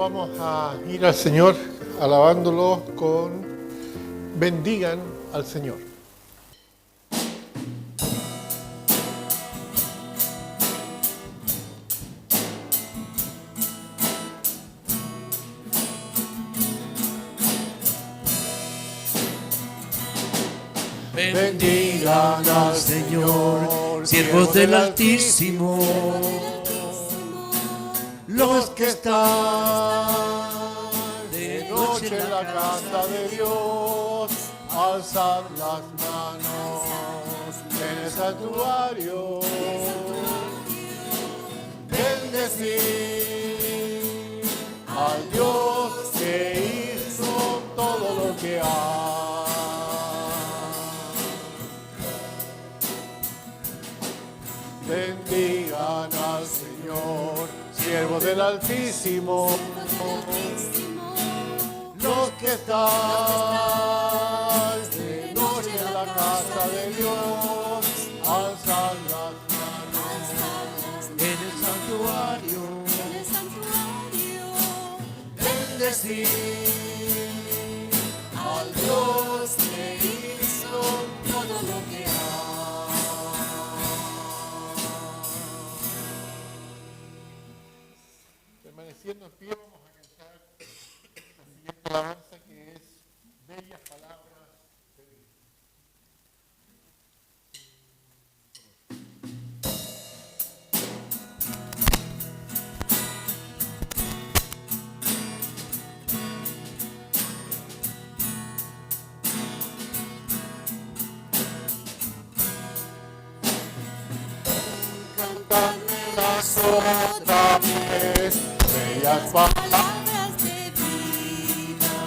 vamos a ir al Señor alabándolo con bendigan al Señor. Bendigan al Señor, siervos del Altísimo, los que están de noche en la casa de Dios, alzad las manos en el santuario, bendecid al Dios que hizo todo lo que hay. Bendigan al Señor, siervos del Altísimo, los que están de noche en la casa de Dios, alzan las manos en el santuario, bendecid al Dios que hizo todo lo que hay. Permaneciendo en pie, vamos a cantar la siguiente alabanza que es Bellas Palabras de Dios. Cantadmelas otra vez, bellas palabras de vida,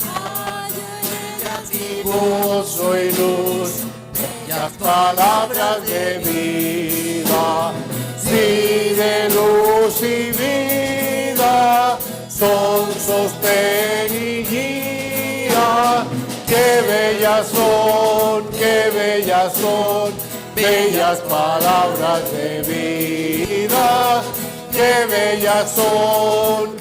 rayo en ellas y gozo y luz, bellas palabras de vida, sí de luz y vida, son sostén y guía, qué bellas son, bellas palabras de vida, qué bellas son,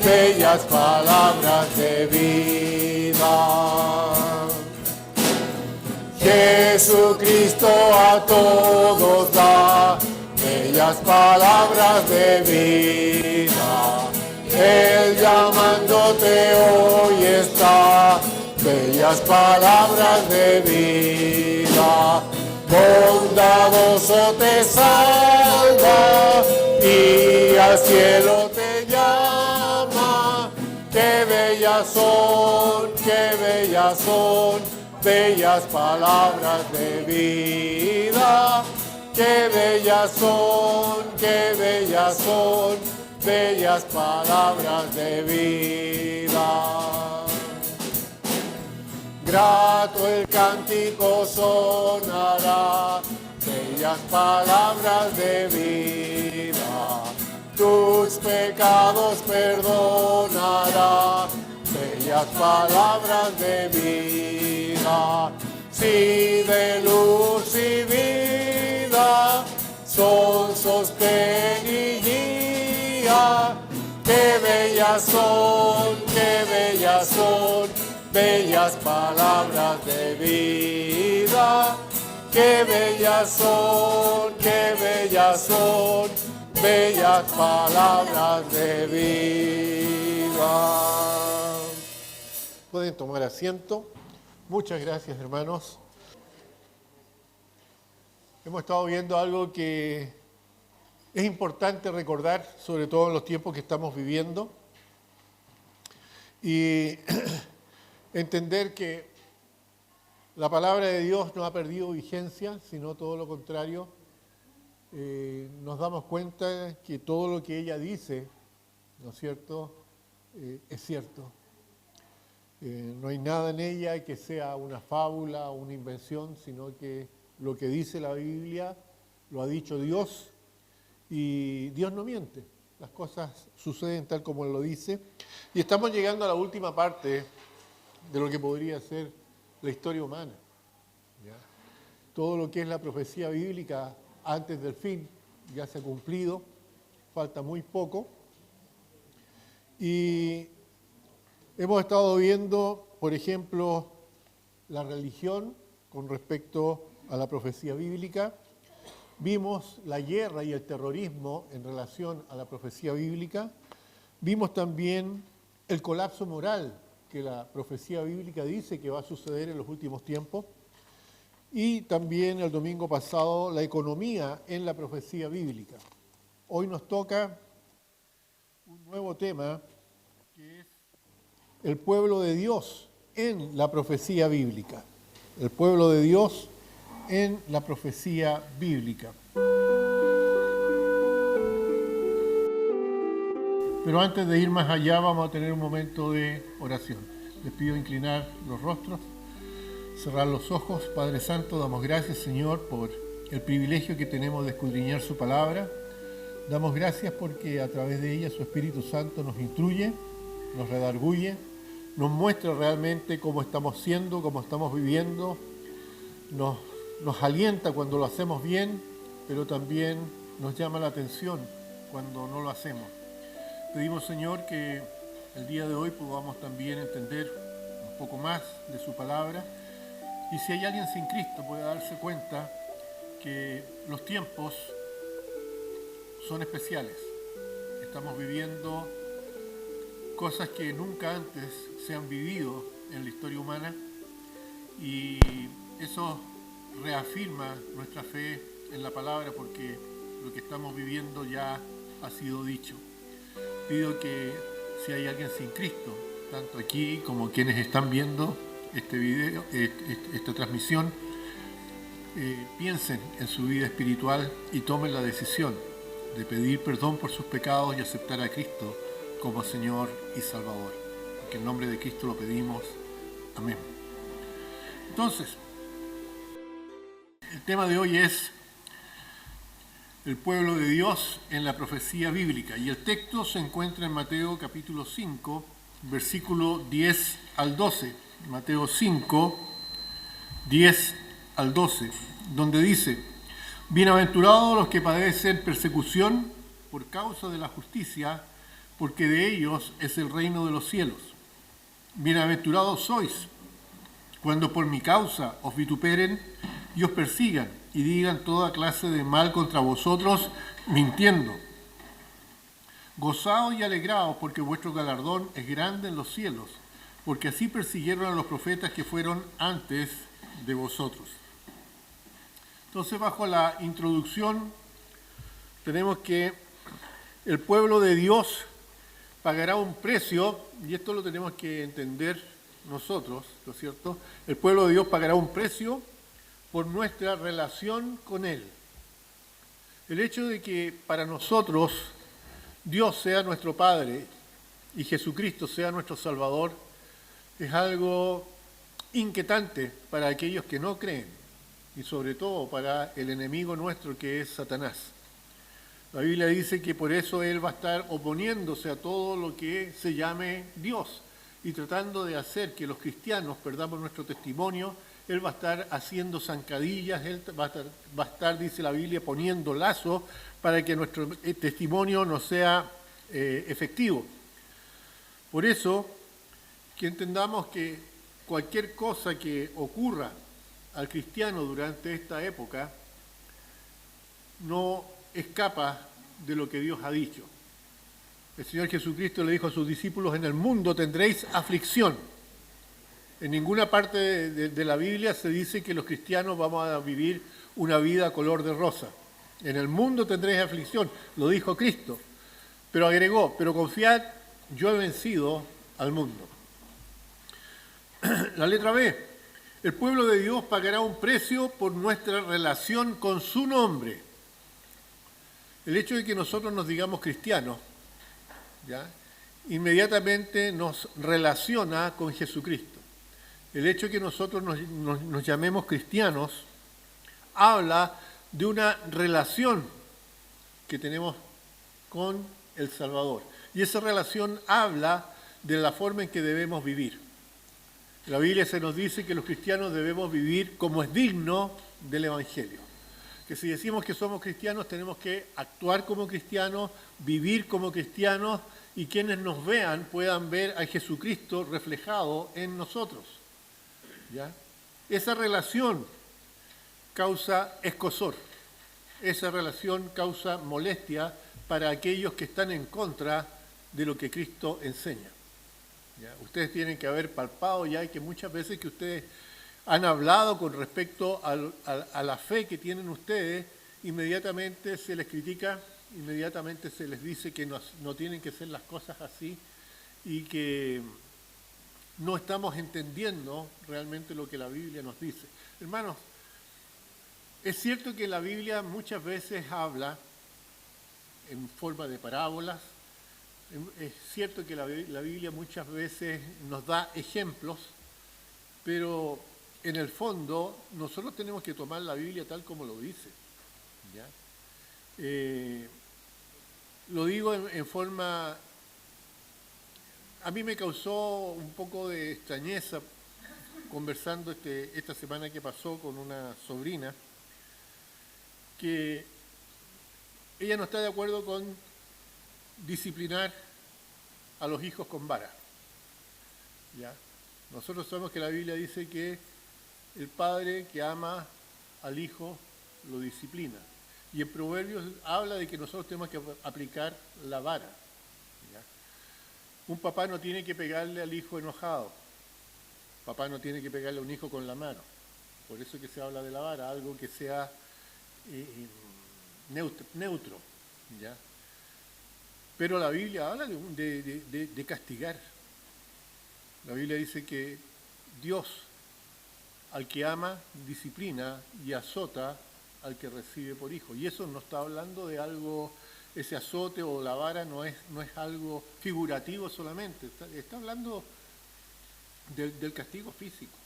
bellas palabras de vida. Jesucristo a todos da bellas palabras de vida. Él llamándote hoy está, bellas palabras de vida. Bondadoso te salva y al cielo te llama. Qué bellas son, bellas palabras de vida. Qué bellas son, bellas palabras de vida. Grato el cántico sonará, bellas palabras de vida. Tus pecados perdonará, bellas palabras de vida. Sí, de luz y vida, son sostén y guía. Qué bellas son, bellas palabras de vida. Qué bellas son, bellas palabras de vida. Pueden tomar asiento. Muchas gracias, hermanos. Hemos estado viendo algo que es importante recordar, sobre todo en los tiempos que estamos viviendo, y entender que la palabra de Dios no ha perdido vigencia, sino todo lo contrario. Nos damos cuenta que todo lo que ella dice, ¿no es cierto?, es cierto. No hay nada en ella que sea una fábula o una invención, sino que lo que dice la Biblia lo ha dicho Dios y Dios no miente. Las cosas suceden tal como Él lo dice. Y estamos llegando a la última parte de lo que podría ser la historia humana. ¿Ya? Todo lo que es la profecía bíblica antes del fin ya se ha cumplido, falta muy poco. Y hemos estado viendo, por ejemplo, la religión con respecto a la profecía bíblica. Vimos la guerra y el terrorismo en relación a la profecía bíblica. Vimos también el colapso moral que la profecía bíblica dice que va a suceder en los últimos tiempos. Y también el domingo pasado la economía en la profecía bíblica. Hoy nos toca un nuevo tema que es el pueblo de Dios en la profecía bíblica. El pueblo de Dios en la profecía bíblica. Pero antes de ir más allá vamos a tener un momento de oración. Les pido inclinar los rostros, cerrar los ojos. Padre Santo, damos gracias, Señor, por el privilegio que tenemos de escudriñar su palabra. Damos gracias porque a través de ella su Espíritu Santo nos instruye, nos redarguye, nos muestra realmente cómo estamos siendo, cómo estamos viviendo, nos alienta cuando lo hacemos bien, pero también nos llama la atención cuando no lo hacemos. Pedimos, Señor, que el día de hoy podamos también entender un poco más de su palabra, y si hay alguien sin Cristo pueda darse cuenta que los tiempos son especiales. Estamos viviendo cosas que nunca antes se han vivido en la historia humana, y eso reafirma nuestra fe en la palabra, porque lo que estamos viviendo ya ha sido dicho. Pido que si hay alguien sin Cristo, tanto aquí como quienes están viendo este video, esta transmisión, piensen en su vida espiritual y tomen la decisión de pedir perdón por sus pecados y aceptar a Cristo como Señor y Salvador. En el nombre de Cristo lo pedimos. Amén. Entonces, el tema de hoy es el pueblo de Dios en la profecía bíblica, y el texto se encuentra en Mateo capítulo 5, versículo 10 al 12. Mateo 5, 10 al 12, donde dice: bienaventurados los que padecen persecución por causa de la justicia, porque de ellos es el reino de los cielos. Bienaventurados sois cuando por mi causa os vituperen y os persigan y digan toda clase de mal contra vosotros, mintiendo. Gozaos y alegraos, porque vuestro galardón es grande en los cielos, porque así persiguieron a los profetas que fueron antes de vosotros. Entonces, bajo la introducción, tenemos que el pueblo de Dios pagará un precio, y esto lo tenemos que entender nosotros, ¿no es cierto? El pueblo de Dios pagará un precio por nuestra relación con Él. El hecho de que para nosotros Dios sea nuestro Padre y Jesucristo sea nuestro Salvador es algo inquietante para aquellos que no creen, y sobre todo para el enemigo nuestro, que es Satanás. La Biblia dice que por eso él va a estar oponiéndose a todo lo que se llame Dios y tratando de hacer que los cristianos perdamos nuestro testimonio. Él va a estar haciendo zancadillas, él va a estar, dice la Biblia, poniendo lazos para que nuestro testimonio no sea efectivo. Por eso, que entendamos que cualquier cosa que ocurra al cristiano durante esta época no escapa de lo que Dios ha dicho. El Señor Jesucristo le dijo a sus discípulos: en el mundo tendréis aflicción. En ninguna parte de la Biblia se dice que los cristianos vamos a vivir una vida color de rosa. En el mundo tendréis aflicción, lo dijo Cristo. Pero agregó: pero confiad, yo he vencido al mundo. La letra B: el pueblo de Dios pagará un precio por nuestra relación con su nombre. El hecho de que nosotros nos digamos cristianos, ¿ya?, inmediatamente nos relaciona con Jesucristo. El hecho de que nosotros nos llamemos cristianos habla de una relación que tenemos con el Salvador. Y esa relación habla de la forma en que debemos vivir. La Biblia se nos dice que los cristianos debemos vivir como es digno del Evangelio. que si decimos que somos cristianos tenemos que actuar como cristianos, vivir como cristianos y quienes nos vean puedan ver a Jesucristo reflejado en nosotros. ¿Ya? Esa relación causa escozor, esa relación causa molestia para aquellos que están en contra de lo que Cristo enseña. ¿Ya? Ustedes tienen que haber palpado ya que muchas veces que ustedes han hablado con respecto a la fe que tienen ustedes, inmediatamente se les critica, inmediatamente se les dice que no tienen que hacer las cosas así y que no estamos entendiendo realmente lo que la Biblia nos dice. Hermanos, es cierto que la Biblia muchas veces habla en forma de parábolas, es cierto que la Biblia muchas veces nos da ejemplos, pero en el fondo nosotros tenemos que tomar la Biblia tal como lo dice. ¿Ya? Lo digo en forma... A mí me causó un poco de extrañeza conversando esta semana que pasó con una sobrina, que ella no está de acuerdo con disciplinar a los hijos con vara. ¿Ya? Nosotros sabemos que la Biblia dice que el padre que ama al hijo lo disciplina. Y en Proverbios habla de que nosotros tenemos que aplicar la vara. ¿Ya? Un papá no tiene que pegarle al hijo enojado. Papá no tiene que pegarle a un hijo con la mano. Por eso que se habla de la vara, algo que sea neutro. ¿Ya? Pero la Biblia habla de castigar. La Biblia dice que Dios, al que ama, disciplina y azota al que recibe por hijo. Y eso no está hablando de algo, ese azote o la vara no es algo figurativo solamente, está hablando del castigo físico,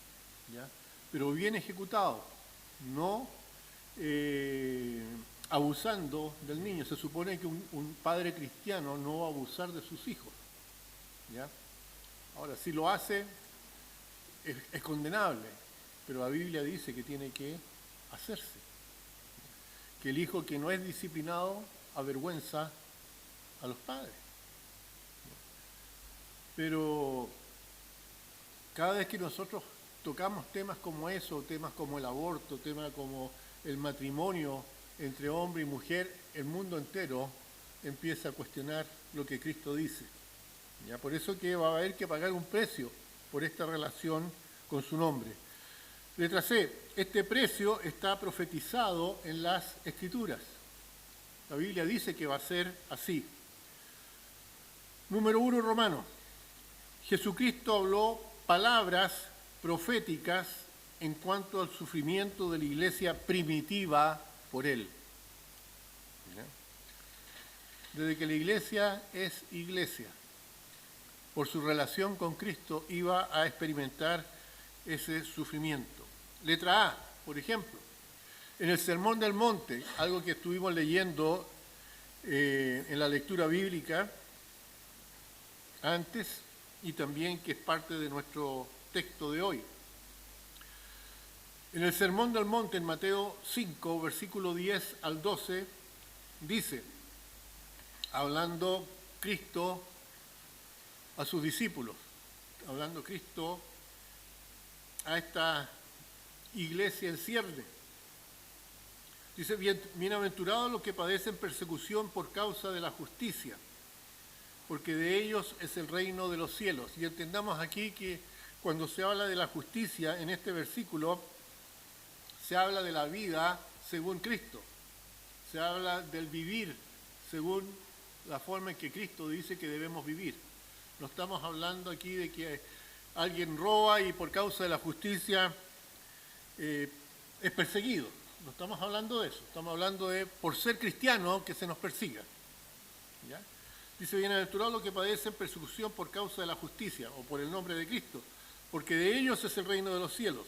¿ya? Pero bien ejecutado, no abusando del niño. Se supone que un padre cristiano no va a abusar de sus hijos, ¿ya? Ahora, si lo hace, es condenable, pero la Biblia dice que tiene que hacerse. Que el hijo que no es disciplinado avergüenza a los padres. Pero cada vez que nosotros tocamos temas como eso, temas como el aborto, temas como el matrimonio entre hombre y mujer, el mundo entero empieza a cuestionar lo que Cristo dice. ¿Ya? Por eso que va a haber que pagar un precio por esta relación con su nombre. Letra C, este precio está profetizado en las Escrituras. La Biblia dice que va a ser así. Número 1, Romano. Jesucristo habló palabras proféticas en cuanto al sufrimiento de la iglesia primitiva por él. Desde que la iglesia es iglesia, por su relación con Cristo, iba a experimentar ese sufrimiento. Letra A, por ejemplo, en el Sermón del Monte, algo que estuvimos leyendo en la lectura bíblica antes y también que es parte de nuestro texto de hoy. En el Sermón del Monte, en Mateo 5, versículo 10 al 12, dice, hablando Cristo a sus discípulos, hablando Cristo a esta iglesia en cierne. Dice, bienaventurados los que padecen persecución por causa de la justicia, porque de ellos es el reino de los cielos. Y entendamos aquí que cuando se habla de la justicia en este versículo, se habla de la vida según Cristo, se habla del vivir según la forma en que Cristo dice que debemos vivir. No estamos hablando aquí de que alguien roba y por causa de la justicia es perseguido. No estamos hablando de eso. Estamos hablando de, por ser cristiano, que se nos persiga. ¿Ya? Dice, bienaventurados los que padecen persecución por causa de la justicia o por el nombre de Cristo, porque de ellos es el reino de los cielos.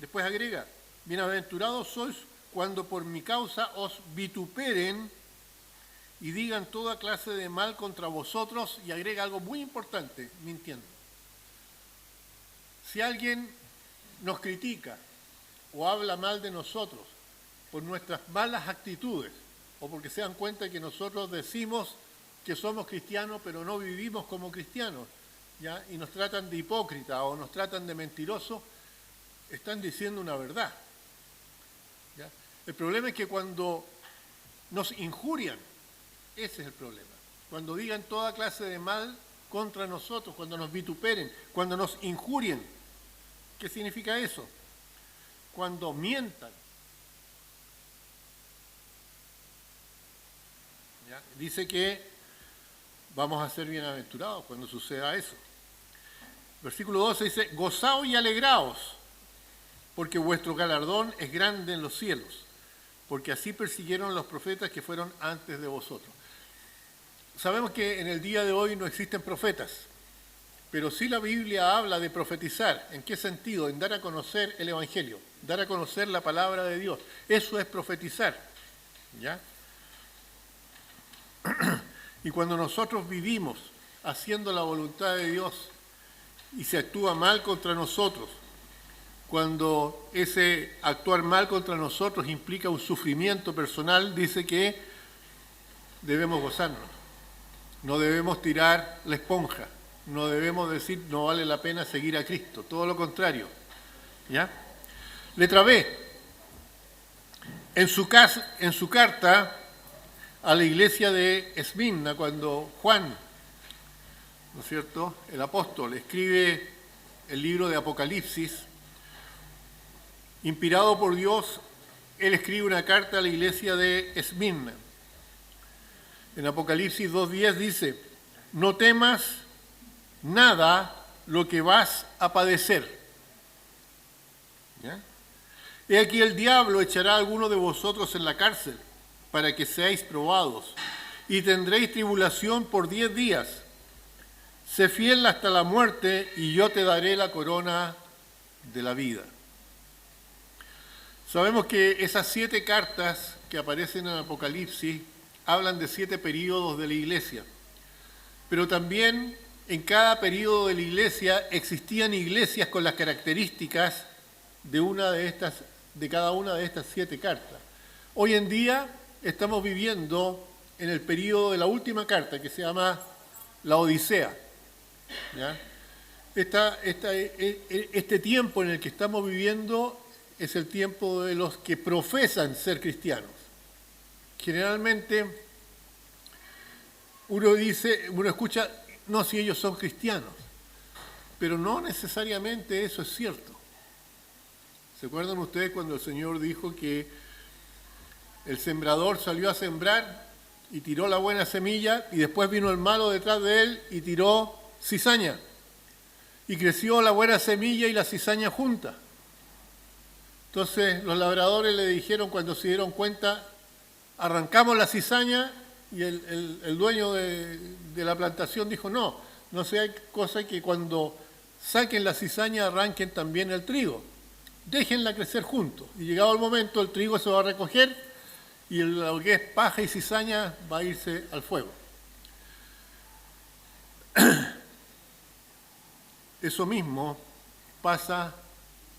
Después agrega, bienaventurados sois cuando por mi causa os vituperen y digan toda clase de mal contra vosotros, y agrega algo muy importante, mintiendo. Si alguien nos critica o habla mal de nosotros por nuestras malas actitudes o porque se dan cuenta que nosotros decimos que somos cristianos pero no vivimos como cristianos, ¿ya? Y nos tratan de hipócrita o nos tratan de mentirosos, están diciendo una verdad, ¿ya? El problema es que cuando nos injurian, ese es el problema. Cuando digan toda clase de mal contra nosotros, cuando nos vituperen, cuando nos injurien. ¿Qué significa eso? Cuando mientan. ¿Ya? Dice que vamos a ser bienaventurados cuando suceda eso. Versículo 12 dice, gozaos y alegraos, porque vuestro galardón es grande en los cielos, porque así persiguieron a los profetas que fueron antes de vosotros. Sabemos que en el día de hoy no existen profetas, pero sí la Biblia habla de profetizar. ¿En qué sentido? En dar a conocer el Evangelio, dar a conocer la palabra de Dios. Eso es profetizar, ¿ya? Y cuando nosotros vivimos haciendo la voluntad de Dios y se actúa mal contra nosotros, cuando ese actuar mal contra nosotros implica un sufrimiento personal, dice que debemos gozarnos. No debemos tirar la esponja, no debemos decir no vale la pena seguir a Cristo, todo lo contrario, ¿ya? Letra B, en su carta a la iglesia de Esmirna, cuando Juan, ¿no es cierto?, el apóstol, escribe el libro de Apocalipsis, inspirado por Dios, él escribe una carta a la iglesia de Esmirna. En Apocalipsis 2:10 dice, no temas nada lo que vas a padecer. ¿Ya? He aquí el diablo echará a alguno de vosotros en la cárcel para que seáis probados y tendréis tribulación por 10 días. Sé fiel hasta la muerte y yo te daré la corona de la vida. Sabemos que esas 7 cartas que aparecen en Apocalipsis hablan de 7 períodos de la iglesia, pero también en cada período de la iglesia existían iglesias con las características de cada una de estas 7 cartas. Hoy en día estamos viviendo en el período de la última carta, que se llama la Odisea, ¿ya? Este tiempo en el que estamos viviendo es el tiempo de los que profesan ser cristianos. Generalmente uno escucha, no, si ellos son cristianos, pero no necesariamente eso es cierto. ¿Se acuerdan ustedes cuando el Señor dijo que el sembrador salió a sembrar y tiró la buena semilla y después vino el malo detrás de él y tiró cizaña? Y creció la buena semilla y la cizaña juntas. Entonces los labradores le dijeron, cuando se dieron cuenta, arrancamos la cizaña, y el dueño de la plantación dijo, no sea cosa que cuando saquen la cizaña arranquen también el trigo. Déjenla crecer juntos. Y llegado el momento el trigo se va a recoger y lo que es paja y cizaña va a irse al fuego. Eso mismo pasa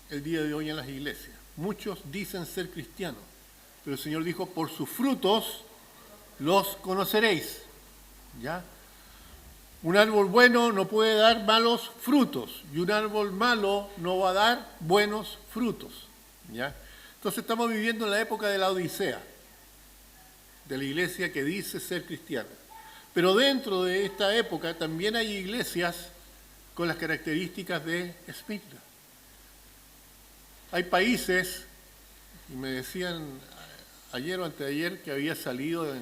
el día de hoy en las iglesias. Muchos dicen ser cristianos, pero el Señor dijo, por sus frutos los conoceréis. ¿Ya? Un árbol bueno no puede dar malos frutos y un árbol malo no va a dar buenos frutos. ¿Ya? Entonces estamos viviendo en la época de la Odisea, de la iglesia que dice ser cristiana. Pero dentro de esta época también hay iglesias con las características de Esmirna. Hay países, y me decían ayer o anteayer que había salido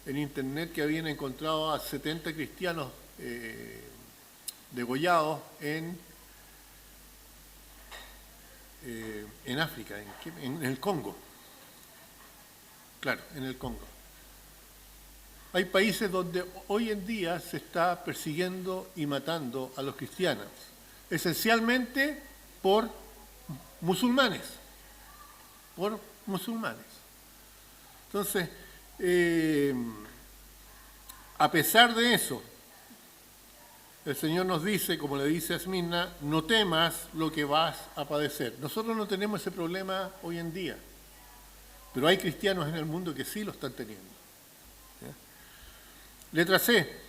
en internet que habían encontrado a 70 cristianos degollados en África, en el Congo. Claro, en el Congo. Hay países donde hoy en día se está persiguiendo y matando a los cristianos, esencialmente por musulmanes. Entonces, a pesar de eso, el Señor nos dice, como le dice a Esmirna, no temas lo que vas a padecer. Nosotros no tenemos ese problema hoy en día. Pero hay cristianos en el mundo que sí lo están teniendo. ¿Ya? Letra C.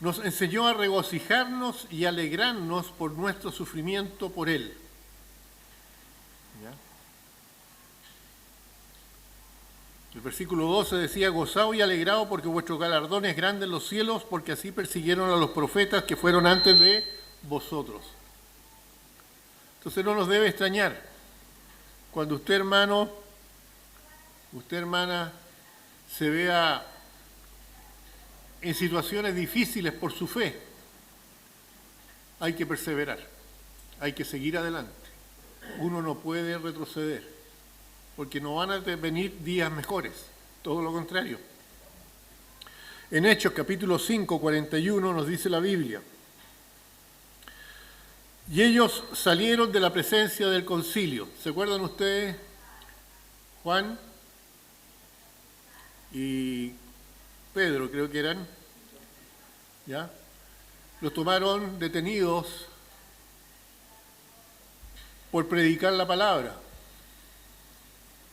Nos enseñó a regocijarnos y alegrarnos por nuestro sufrimiento por Él. ¿Ya? El versículo 12 decía, gozaos y alegraos porque vuestro galardón es grande en los cielos, porque así persiguieron a los profetas que fueron antes de vosotros. Entonces no nos debe extrañar cuando usted, hermano, usted, hermana, se vea en situaciones difíciles por su fe. Hay que perseverar, hay que seguir adelante. Uno no puede retroceder, porque no van a venir días mejores, todo lo contrario. En Hechos capítulo 5, 41 nos dice la Biblia, y ellos salieron de la presencia del concilio. ¿Se acuerdan ustedes? Juan y Pedro, creo que eran, ¿ya? Los tomaron detenidos por predicar la palabra.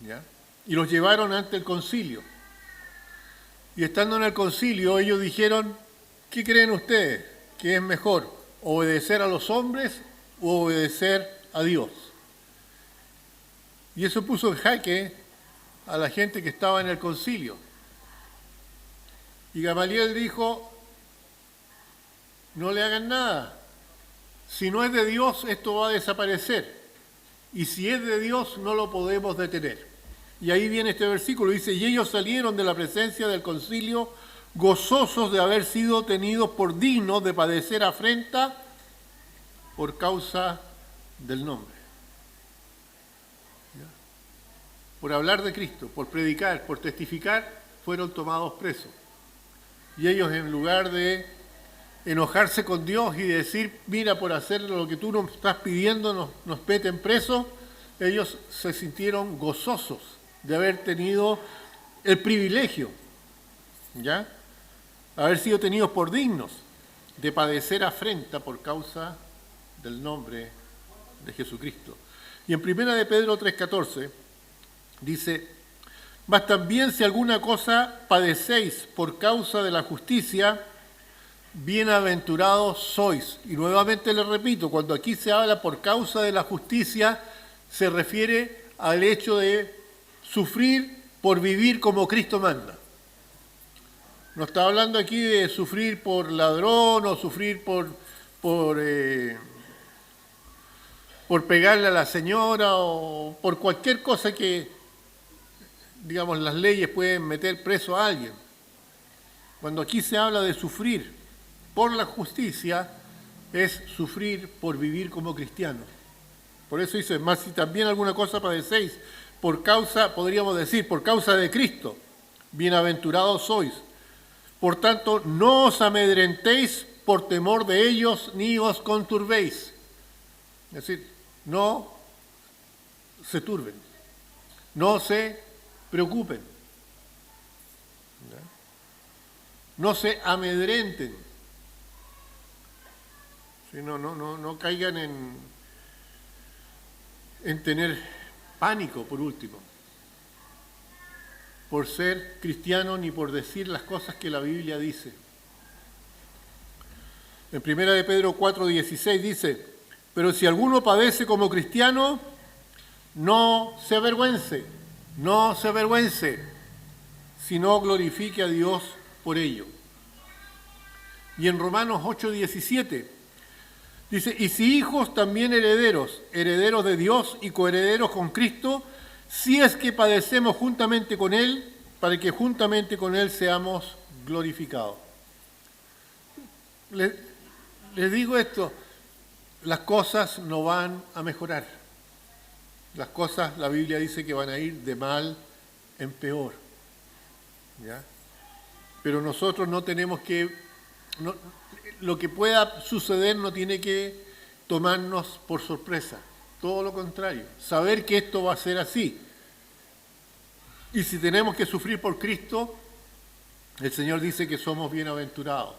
¿Ya? Y los llevaron ante el concilio. Y estando en el concilio, ellos dijeron, ¿qué creen ustedes? ¿Qué es mejor? ¿Obedecer a los hombres o obedecer a Dios? Y eso puso en jaque a la gente que estaba en el concilio. Y Gamaliel dijo, no le hagan nada. Si no es de Dios, esto va a desaparecer. Y si es de Dios, no lo podemos detener. Y ahí viene este versículo, dice, y ellos salieron de la presencia del concilio gozosos de haber sido tenidos por dignos de padecer afrenta por causa del nombre. ¿Ya? Por hablar de Cristo, por predicar, por testificar, fueron tomados presos. Y ellos, en lugar de enojarse con Dios y decir, mira, por hacer lo que tú nos estás pidiendo, nos meten presos, ellos se sintieron gozosos de haber tenido el privilegio, ¿ya? Haber sido tenidos por dignos de padecer afrenta por causa del nombre de Jesucristo. Y en 1 de Pedro 3,14 dice, mas también si alguna cosa padecéis por causa de la justicia, bienaventurados sois. Y nuevamente les repito, cuando aquí se habla por causa de la justicia, se refiere al hecho de sufrir por vivir como Cristo manda. No está hablando aquí de sufrir por ladrón o sufrir por pegarle a la señora o por cualquier cosa que, digamos, las leyes pueden meter preso a alguien. Cuando aquí se habla de sufrir por la justicia, es sufrir por vivir como cristianos. Por eso dice, más si también alguna cosa padecéis, por causa, podríamos decir, por causa de Cristo, bienaventurados sois. Por tanto, no os amedrentéis por temor de ellos, ni os conturbéis. Es decir, no se turben, no se preocupen, no se amedrenten, ¿sí? No caigan en tener pánico, por último, por ser cristiano ni por decir las cosas que la Biblia dice. En 1 de Pedro 4,16 dice, pero si alguno padece como cristiano, no se avergüence, sino glorifique a Dios por ello. Y en Romanos 8,17 dice, y si hijos también herederos, herederos de Dios y coherederos con Cristo, si es que padecemos juntamente con Él, para que juntamente con Él seamos glorificados. Les digo esto, las cosas no van a mejorar. Las cosas, la Biblia dice que van a ir de mal en peor. ¿Ya? Pero nosotros no tenemos que... lo que pueda suceder no tiene que tomarnos por sorpresa. Todo lo contrario. Saber que esto va a ser así. Y si tenemos que sufrir por Cristo, el Señor dice que somos bienaventurados.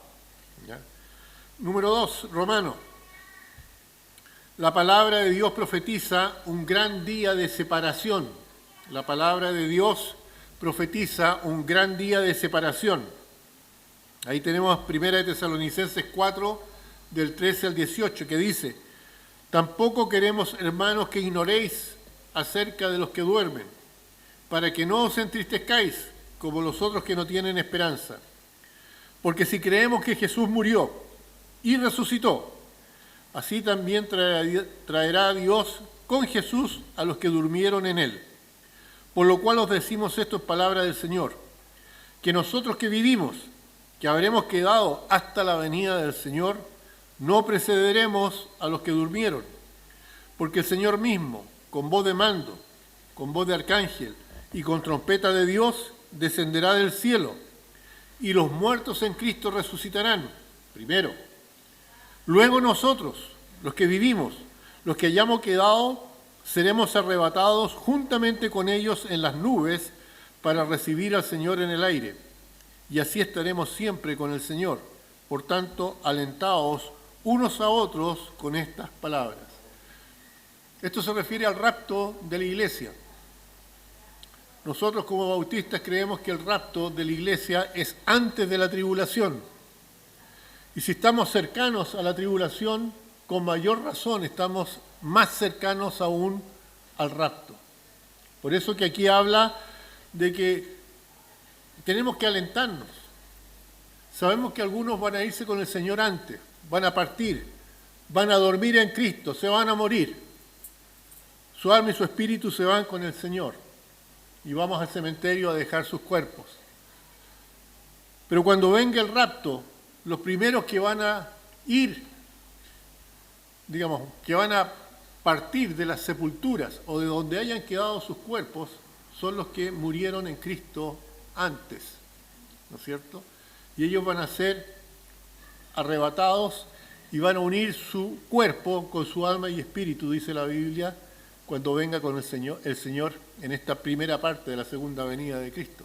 ¿Ya? Número 2, Romanos. La palabra de Dios profetiza un gran día de separación La palabra de Dios profetiza un gran día de separación. Ahí tenemos 1 Tesalonicenses 4, del 13 al 18, que dice: tampoco queremos, hermanos, que ignoréis acerca de los que duermen, para que no os entristezcáis como los otros que no tienen esperanza. Porque si creemos que Jesús murió y resucitó, así también traerá a Dios con Jesús a los que durmieron en él. Por lo cual os decimos esto en palabra del Señor, que nosotros que vivimos, que habremos quedado hasta la venida del Señor, no precederemos a los que durmieron, porque el Señor mismo, con voz de mando, con voz de arcángel y con trompeta de Dios, descenderá del cielo, y los muertos en Cristo resucitarán primero. Luego nosotros, los que vivimos, los que hayamos quedado, seremos arrebatados juntamente con ellos en las nubes para recibir al Señor en el aire. Y así estaremos siempre con el Señor. Por tanto, alentaos unos a otros con estas palabras. Esto se refiere al rapto de la iglesia. Nosotros como bautistas creemos que el rapto de la iglesia es antes de la tribulación. Y si estamos cercanos a la tribulación, con mayor razón estamos más cercanos aún al rapto. Por eso que aquí habla de que tenemos que alentarnos. Sabemos que algunos van a irse con el Señor antes, van a partir, van a dormir en Cristo, se van a morir. Su alma y su espíritu se van con el Señor y vamos al cementerio a dejar sus cuerpos. Pero cuando venga el rapto, los primeros que van a ir, que van a partir de las sepulturas o de donde hayan quedado sus cuerpos, son los que murieron en Cristo antes, ¿no es cierto? Y ellos van a ser arrebatados y van a unir su cuerpo con su alma y espíritu, dice la Biblia, cuando venga con el Señor en esta primera parte de la segunda venida de Cristo.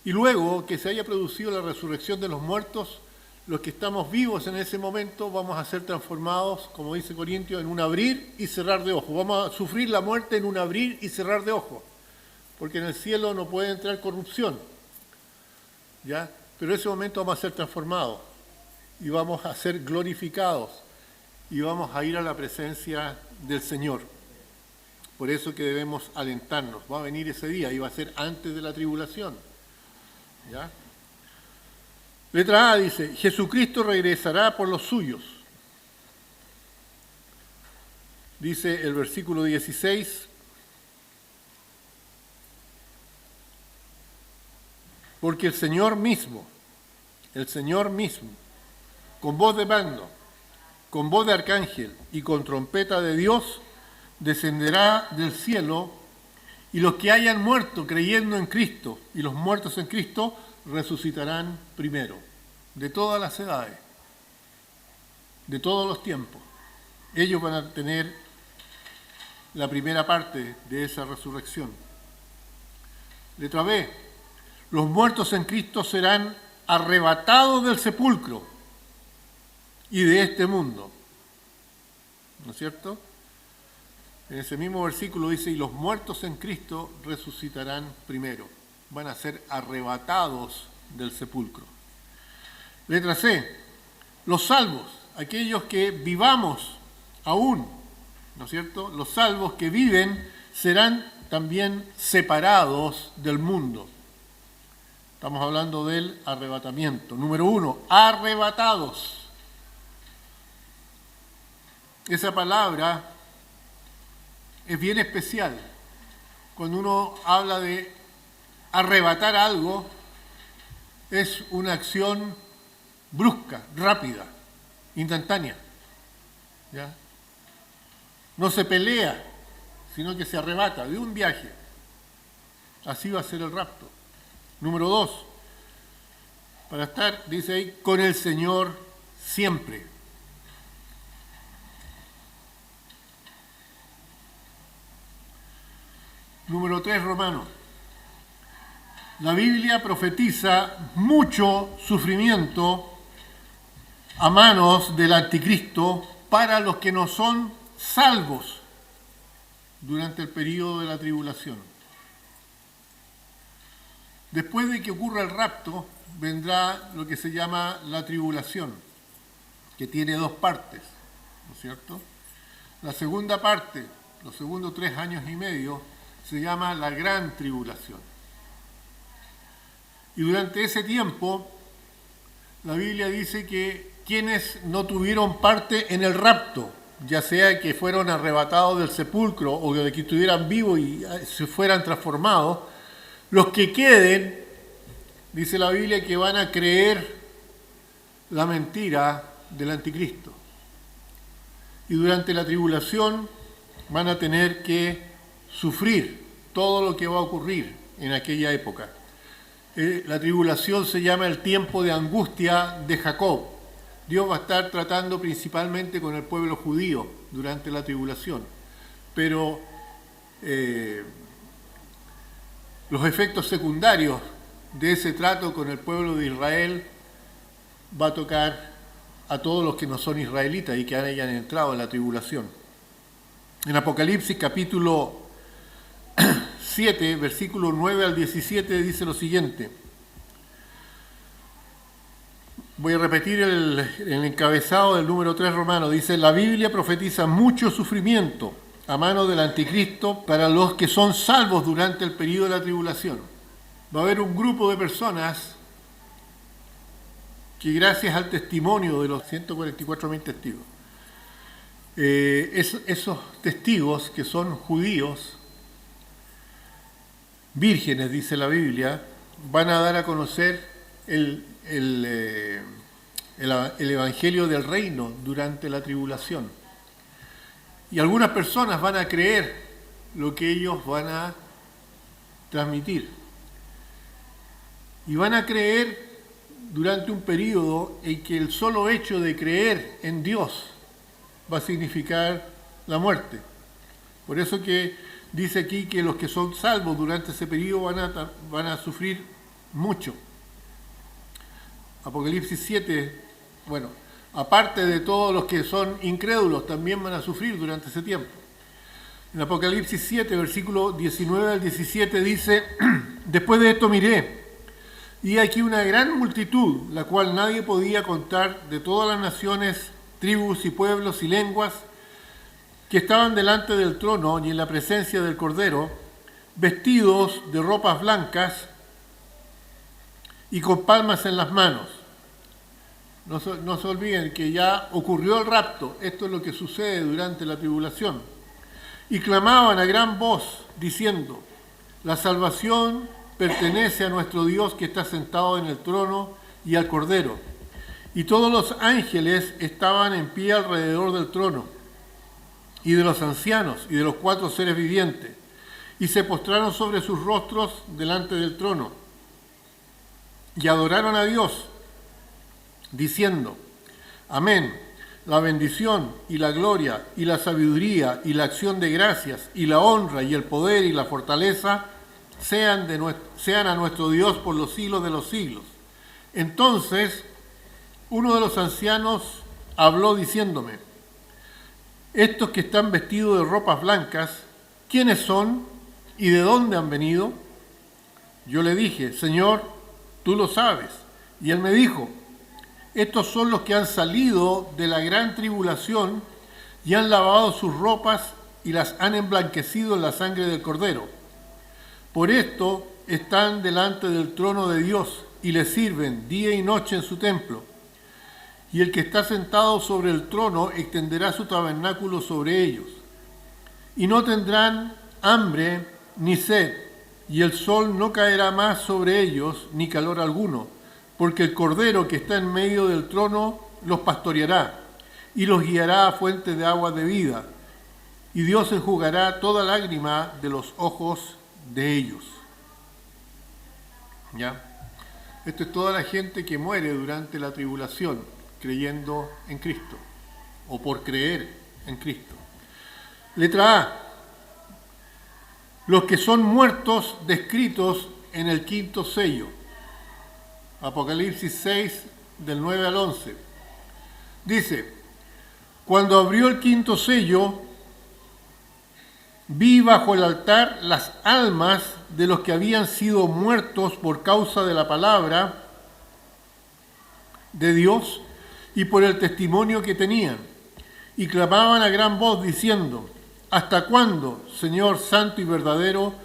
Y luego que se haya producido la resurrección de los muertos, los que estamos vivos en ese momento vamos a ser transformados, como dice Corintios, en un abrir y cerrar de ojos. Vamos a sufrir la muerte en un abrir y cerrar de ojos, porque en el cielo no puede entrar corrupción, ¿ya? Pero en ese momento vamos a ser transformados y vamos a ser glorificados y vamos a ir a la presencia del Señor. Por eso que debemos alentarnos. Va a venir ese día y va a ser antes de la tribulación, ¿ya? Letra A dice: Jesucristo regresará por los suyos. Dice el versículo 16: porque el Señor mismo, con voz de mando, con voz de arcángel y con trompeta de Dios, descenderá del cielo, y los que hayan muerto creyendo en Cristo y los muertos en Cristo resucitarán primero, de todas las edades, de todos los tiempos. Ellos van a tener la primera parte de esa resurrección. Letra B: los muertos en Cristo serán arrebatados del sepulcro y de este mundo. ¿No es cierto? En ese mismo versículo dice: y los muertos en Cristo resucitarán primero. Van a ser arrebatados del sepulcro. Letra C: los salvos, aquellos que vivamos aún, ¿no es cierto? Los salvos que viven serán también separados del mundo. Estamos hablando del arrebatamiento. Número 1, arrebatados. Esa palabra es bien especial. Cuando uno habla de arrebatar algo, es una acción brusca, rápida, instantánea, ¿ya? No se pelea, sino que se arrebata de un viaje. Así va a ser el rapto. Número 2, para estar, dice ahí, con el Señor siempre. Número 3, Romanos. La Biblia profetiza mucho sufrimiento a manos del anticristo para los que no son salvos durante el periodo de la tribulación. Después de que ocurra el rapto, vendrá lo que se llama la tribulación, que tiene dos partes, ¿no es cierto? La segunda parte, los segundos 3 años y medio, se llama la gran tribulación. Y durante ese tiempo, la Biblia dice que quienes no tuvieron parte en el rapto, ya sea que fueron arrebatados del sepulcro o de que estuvieran vivos y se fueran transformados, los que queden, dice la Biblia, que van a creer la mentira del anticristo. Y durante la tribulación van a tener que sufrir todo lo que va a ocurrir en aquella época. La tribulación se llama el tiempo de angustia de Jacob. Dios va a estar tratando principalmente con el pueblo judío durante la tribulación, pero los efectos secundarios de ese trato con el pueblo de Israel va a tocar a todos los que no son israelitas y que hayan entrado en la tribulación. En Apocalipsis capítulo 7, versículo 9 al 17 dice lo siguiente. Voy a repetir el encabezado del número 3 romano. Dice, la Biblia profetiza mucho sufrimiento a mano del anticristo para los que son salvos durante el periodo de la tribulación. Va a haber un grupo de personas que gracias al testimonio de los 144.000 testigos, esos testigos que son judíos, vírgenes, dice la Biblia, van a dar a conocer el evangelio del reino durante la tribulación. Y algunas personas van a creer lo que ellos van a transmitir. Y van a creer durante un periodo en que el solo hecho de creer en Dios va a significar la muerte. Por eso que dice aquí que los que son salvos durante ese periodo van a sufrir mucho. Apocalipsis 7, bueno, aparte de todos los que son incrédulos, también van a sufrir durante ese tiempo. En Apocalipsis 7, versículo 19 al 17 dice, después de esto miré, y aquí una gran multitud, la cual nadie podía contar, de todas las naciones, tribus y pueblos y lenguas, que estaban delante del trono y en la presencia del Cordero, vestidos de ropas blancas y con palmas en las manos. No se olviden que ya ocurrió el rapto, esto es lo que sucede durante la tribulación. Y clamaban a gran voz, diciendo, la salvación pertenece a nuestro Dios que está sentado en el trono y al Cordero. Y todos los ángeles estaban en pie alrededor del trono, y de los ancianos, y de los 4 seres vivientes, y se postraron sobre sus rostros delante del trono, y adoraron a Dios, diciendo, amén, la bendición y la gloria y la sabiduría y la acción de gracias y la honra y el poder y la fortaleza sean a nuestro Dios por los siglos de los siglos. Entonces, uno de los ancianos habló diciéndome, estos que están vestidos de ropas blancas, ¿quiénes son y de dónde han venido? Yo le dije, Señor, tú lo sabes. Y él me dijo, estos son los que han salido de la gran tribulación y han lavado sus ropas y las han emblanquecido en la sangre del Cordero. Por esto están delante del trono de Dios y le sirven día y noche en su templo. Y el que está sentado sobre el trono extenderá su tabernáculo sobre ellos. Y no tendrán hambre ni sed, y el sol no caerá más sobre ellos, ni calor alguno, porque el Cordero que está en medio del trono los pastoreará, y los guiará a fuentes de agua de vida, y Dios enjugará toda lágrima de los ojos de ellos. ¿Ya? Esto es toda la gente que muere durante la tribulación, creyendo en Cristo, o por creer en Cristo. Letra A. Los que son muertos descritos en el 5º sello. Apocalipsis 6, del 9 al 11. Dice, cuando abrió el 5º sello, vi bajo el altar las almas de los que habían sido muertos por causa de la palabra de Dios y por el testimonio que tenían, y clamaban a gran voz diciendo: ¿Hasta cuándo, Señor santo y verdadero,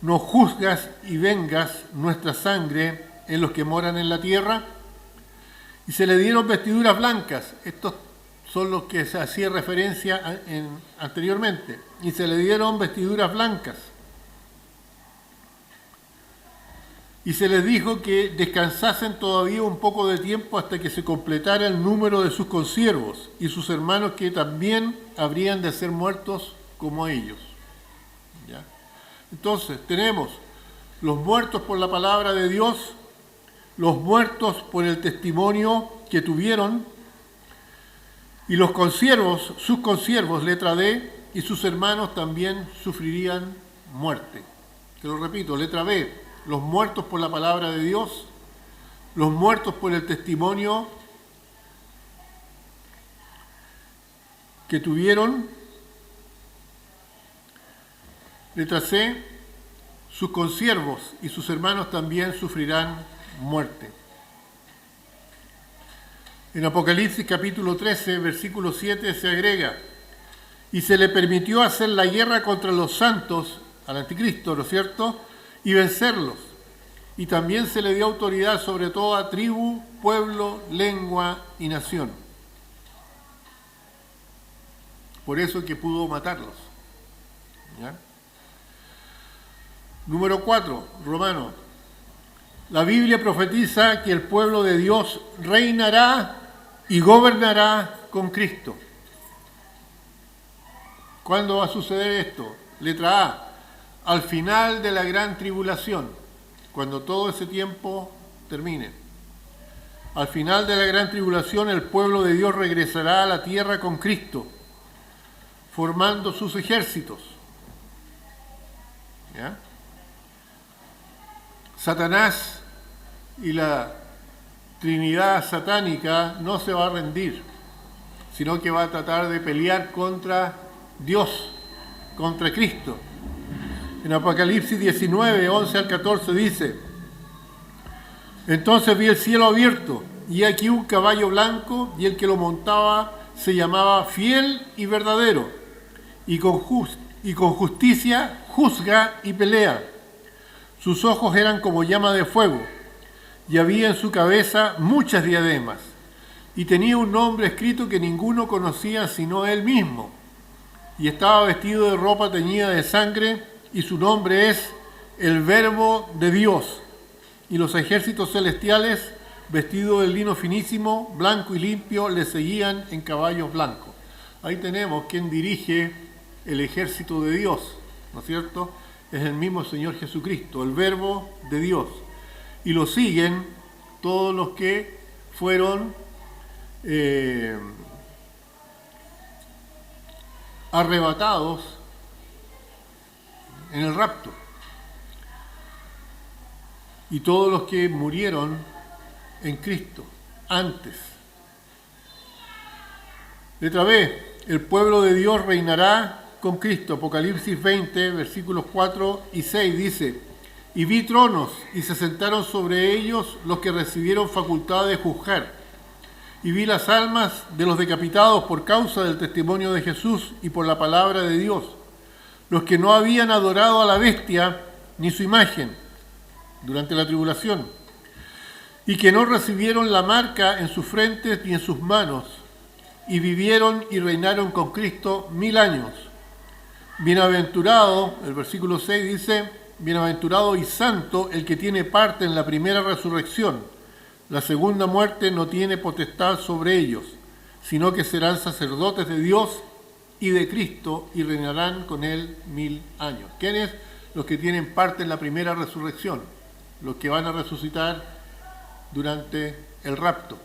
nos juzgas y vengas nuestra sangre en los que moran en la tierra? Y se le dieron vestiduras blancas. Estos son los que se hacía referencia anteriormente. Y se le dieron vestiduras blancas. Y se les dijo que descansasen todavía un poco de tiempo hasta que se completara el número de sus consiervos y sus hermanos, que también habrían de ser muertos como ellos. ¿Ya? Entonces tenemos los muertos por la palabra de Dios, los muertos por el testimonio que tuvieron, y los consiervos, sus consiervos, letra D, y sus hermanos también sufrirían muerte. Te lo repito, letra B, los muertos por la palabra de Dios, los muertos por el testimonio que tuvieron, letra C, sus consiervos y sus hermanos también sufrirán muerte. En Apocalipsis capítulo 13, versículo 7 se agrega: y se le permitió hacer la guerra contra los santos, al anticristo, ¿no es cierto?, y vencerlos. Y también se le dio autoridad sobre toda tribu, pueblo, lengua y nación. Por eso que pudo matarlos. ¿Ya? Número 4, Romano. La Biblia profetiza que el pueblo de Dios reinará y gobernará con Cristo. ¿Cuándo va a suceder esto? Letra A, al final de la gran tribulación, cuando todo ese tiempo termine. Al final de la gran tribulación, el pueblo de Dios regresará a la tierra con Cristo, formando sus ejércitos. ¿Ya? Satanás y la Trinidad satánica no se va a rendir, sino que va a tratar de pelear contra Dios, contra Cristo. En Apocalipsis 19, 11 al 14 dice: entonces vi el cielo abierto, y aquí un caballo blanco, y el que lo montaba se llamaba Fiel y Verdadero, y con justicia juzga y pelea. Sus ojos eran como llama de fuego, y había en su cabeza muchas diademas, y tenía un nombre escrito que ninguno conocía sino él mismo, y estaba vestido de ropa teñida de sangre, y su nombre es el Verbo de Dios. Y los ejércitos celestiales, vestidos de lino finísimo, blanco y limpio, le seguían en caballos blancos. Ahí tenemos quien dirige el ejército de Dios, ¿no es cierto? Es el mismo Señor Jesucristo, el Verbo de Dios. Y lo siguen todos los que fueron arrebatados en el rapto. Y todos los que murieron en Cristo antes. Letra B, el pueblo de Dios reinará con Cristo. Apocalipsis 20, versículos 4 y 6 dice: y vi tronos, y se sentaron sobre ellos los que recibieron facultad de juzgar. Y vi las almas de los decapitados por causa del testimonio de Jesús y por la palabra de Dios, los que no habían adorado a la bestia ni su imagen durante la tribulación, y que no recibieron la marca en sus frentes ni en sus manos, y vivieron y reinaron con Cristo 1000 años. Bienaventurado, el versículo 6 dice: bienaventurado y santo el que tiene parte en la primera resurrección. La segunda muerte no tiene potestad sobre ellos, sino que serán sacerdotes de Dios y de Cristo, y reinarán con él 1000 años. ¿Quiénes? Los que tienen parte en la primera resurrección, los que van a resucitar durante el rapto,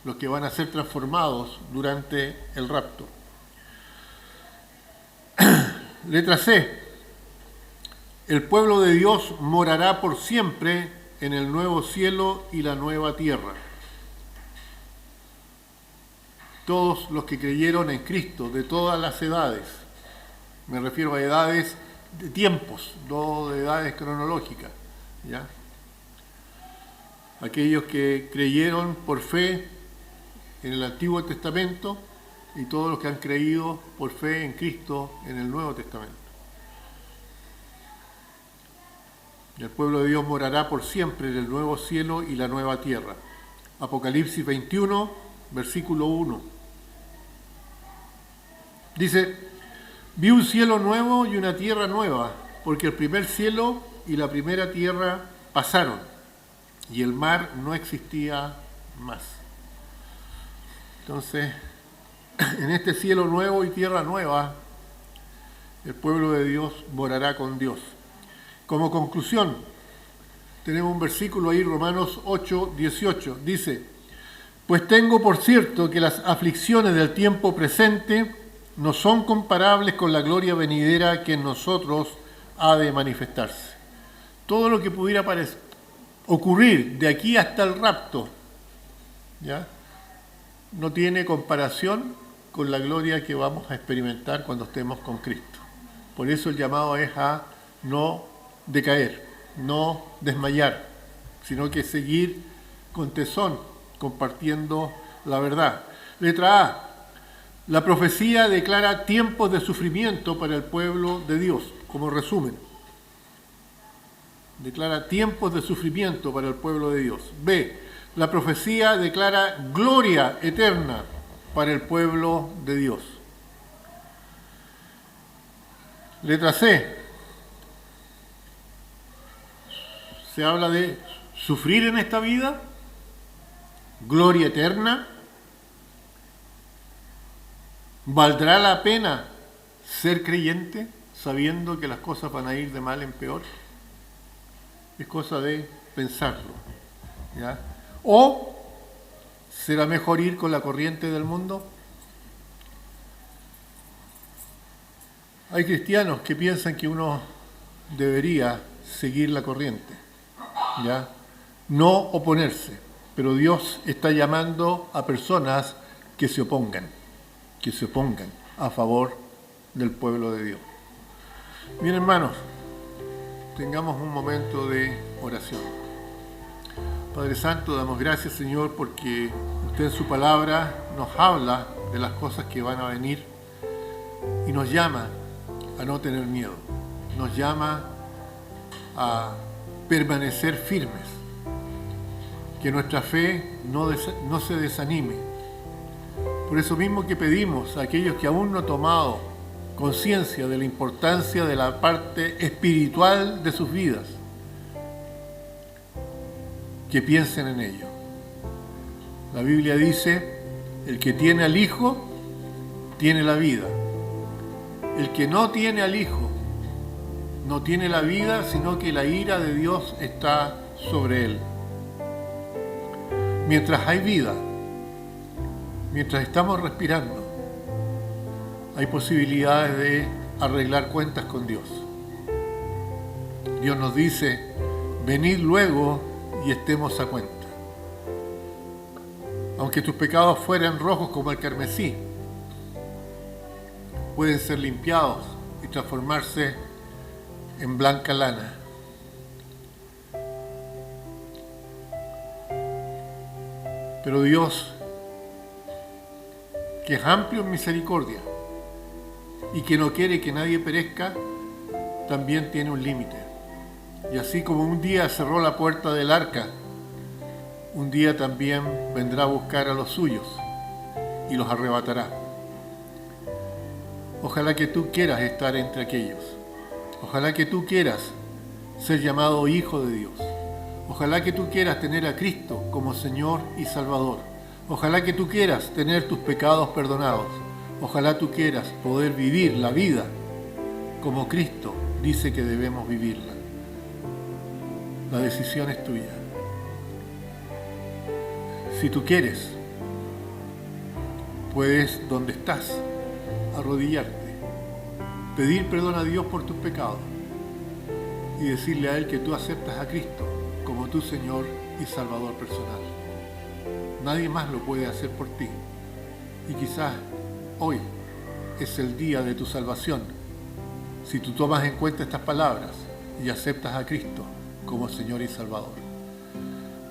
los que van a ser transformados durante el rapto. Letra C. El pueblo de Dios morará por siempre en el nuevo cielo y la nueva tierra. Todos los que creyeron en Cristo, de todas las edades, Me refiero a edades de tiempos, no de edades cronológicas, ¿ya? Aquellos que creyeron por fe en el Antiguo Testamento y todos los que han creído por fe en Cristo en el Nuevo Testamento. Y el pueblo de Dios morará por siempre en el nuevo cielo y la nueva tierra. Apocalipsis 21, versículo 1. Dice: vi un cielo nuevo y una tierra nueva, porque el primer cielo y la primera tierra pasaron, y el mar no existía más. Entonces, en este cielo nuevo y tierra nueva, el pueblo de Dios morará con Dios. Como conclusión, tenemos un versículo ahí, Romanos 8, 18. Dice: pues tengo por cierto que las aflicciones del tiempo presente no son comparables con la gloria venidera que en nosotros ha de manifestarse. Todo lo que pudiera ocurrir de aquí hasta el rapto, ¿ya?, no tiene comparación con la gloria que vamos a experimentar cuando estemos con Cristo. Por eso el llamado es a no decaer, no desmayar, sino que seguir con tesón, compartiendo la verdad. Letra A. La profecía declara tiempos de sufrimiento para el pueblo de Dios, como resumen. Declara tiempos de sufrimiento para el pueblo de Dios. B. La profecía declara gloria eterna para el pueblo de Dios. Letra C. Se habla de sufrir en esta vida, gloria eterna. ¿Valdrá la pena ser creyente sabiendo que las cosas van a ir de mal en peor? Es cosa de pensarlo, ¿ya? ¿O será mejor ir con la corriente del mundo? Hay cristianos que piensan que uno debería seguir la corriente, ¿ya?, no oponerse, pero Dios está llamando a personas que se opongan a favor del pueblo de Dios. Bien, hermanos, tengamos un momento de oración. Padre Santo, damos gracias, Señor, porque usted en su palabra nos habla de las cosas que van a venir y nos llama a no tener miedo, nos llama a permanecer firmes, que nuestra fe no se desanime. Por eso mismo que pedimos a aquellos que aún no han tomado conciencia de la importancia de la parte espiritual de sus vidas, que piensen en ello. La Biblia dice: el que tiene al Hijo, tiene la vida. El que no tiene al Hijo, no tiene la vida, sino que la ira de Dios está sobre él. Mientras hay vida, mientras estamos respirando, hay posibilidades de arreglar cuentas con Dios. Dios nos dice: venid luego y estemos a cuenta. Aunque tus pecados fueran rojos como el carmesí, pueden ser limpiados y transformarse en blanca lana. Pero Dios, que es amplio en misericordia y que no quiere que nadie perezca, también tiene un límite. Y así como un día cerró la puerta del arca, un día también vendrá a buscar a los suyos y los arrebatará. Ojalá que tú quieras estar entre aquellos. Ojalá que tú quieras ser llamado hijo de Dios. Ojalá que tú quieras tener a Cristo como Señor y Salvador. Ojalá que tú quieras tener tus pecados perdonados. Ojalá tú quieras poder vivir la vida como Cristo dice que debemos vivirla. La decisión es tuya. Si tú quieres, puedes, donde estás, arrodillarte, pedir perdón a Dios por tus pecados y decirle a Él que tú aceptas a Cristo como tu Señor y Salvador personal. Nadie más lo puede hacer por ti. Y quizás hoy es el día de tu salvación si tú tomas en cuenta estas palabras y aceptas a Cristo como Señor y Salvador.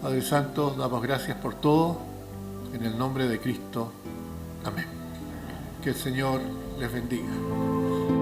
Padre Santo, damos gracias por todo, en el nombre de Cristo. Amén. Que el Señor les bendiga.